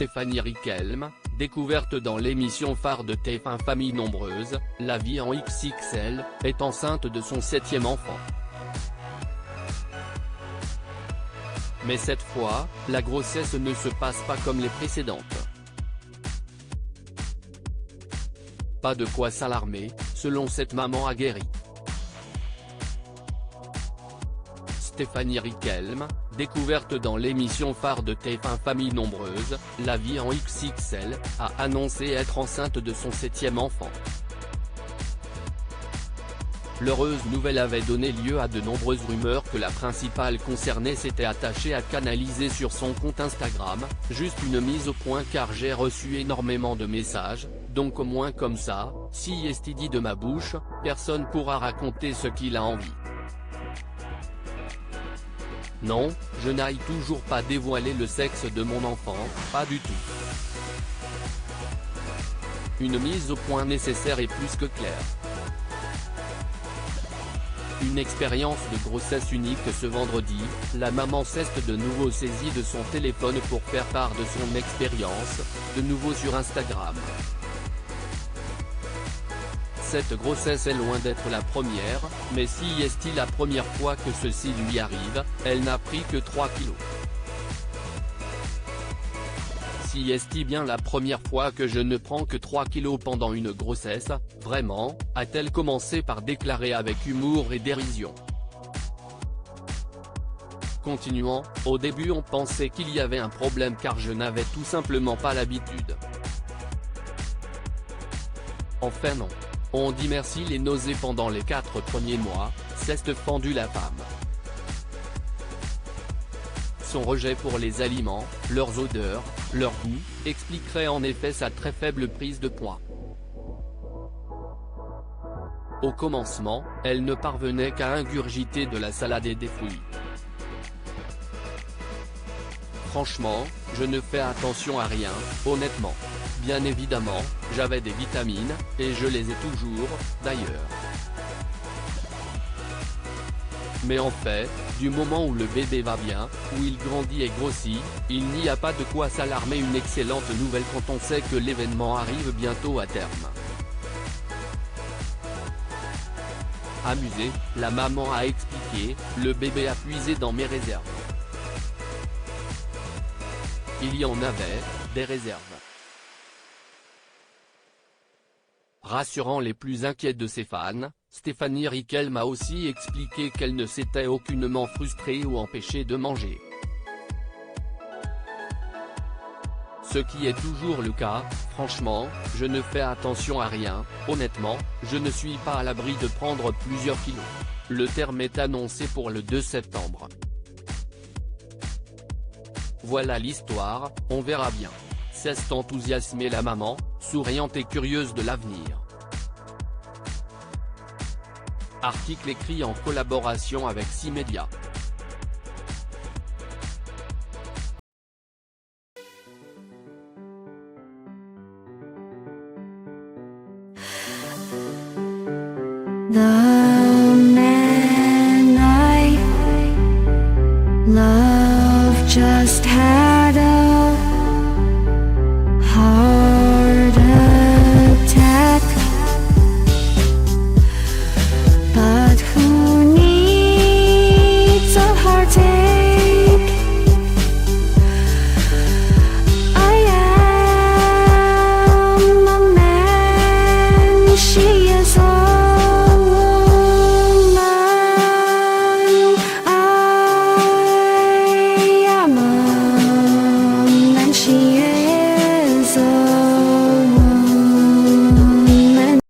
Stéphanie Richelme, découverte dans l'émission phare de TF1 Famille Nombreuse, La vie en XXL, est enceinte de son 7e enfant. Mais cette fois, la grossesse ne se passe pas comme les précédentes. Pas de quoi s'alarmer, selon cette maman aguerrie. Stéphanie Richelme, découverte dans l'émission phare de TF1 Famille Nombreuse, La vie en XXL, a annoncé être enceinte de son 7e enfant. L'heureuse nouvelle avait donné lieu à de nombreuses rumeurs que la principale concernée s'était attachée à canaliser sur son compte Instagram, juste une mise au point car j'ai reçu énormément de messages, donc au moins comme ça, si est dit de ma bouche, personne pourra raconter ce qu'il a envie. Non, je n'aille toujours pas dévoiler le sexe de mon enfant, pas du tout. Une mise au point nécessaire et plus que claire. Une expérience de grossesse unique ce vendredi, la maman s'est de nouveau saisie de son téléphone pour faire part de son expérience, de nouveau sur Instagram. Cette grossesse est loin d'être la première, mais si est-il la première fois que ceci lui arrive, elle n'a pris que 3 kilos. Si est-il bien la première fois que je ne prends que 3 kilos pendant une grossesse, vraiment, a-t-elle commencé par déclarer avec humour et dérision. Continuant, au début on pensait qu'il y avait un problème car je n'avais tout simplement pas l'habitude. Enfin non. On dit merci les nausées pendant les 4 premiers mois, s'est fendu la femme. Son rejet pour les aliments, leurs odeurs, leur goût, expliquerait en effet sa très faible prise de poids. Au commencement, elle ne parvenait qu'à ingurgiter de la salade et des fruits. Franchement, je ne fais attention à rien, honnêtement. Bien évidemment, j'avais des vitamines, et je les ai toujours, d'ailleurs. Mais en fait, du moment où le bébé va bien, où il grandit et grossit, il n'y a pas de quoi s'alarmer. Une excellente nouvelle quand on sait que l'événement arrive bientôt à terme. Amusée, la maman a expliqué, le bébé a puisé dans mes réserves. Il y en avait, des réserves. Rassurant les plus inquiets de ses fans, Stéphanie Richelme a aussi expliqué qu'elle ne s'était aucunement frustrée ou empêchée de manger. Ce qui est toujours le cas, franchement, je ne fais attention à rien, honnêtement, je ne suis pas à l'abri de prendre plusieurs kilos. Le terme est annoncé pour le 2 septembre. Voilà l'histoire, on verra bien. S'est enthousiasmée la maman, souriante et curieuse de l'avenir. Article écrit en collaboration avec 6 médias. The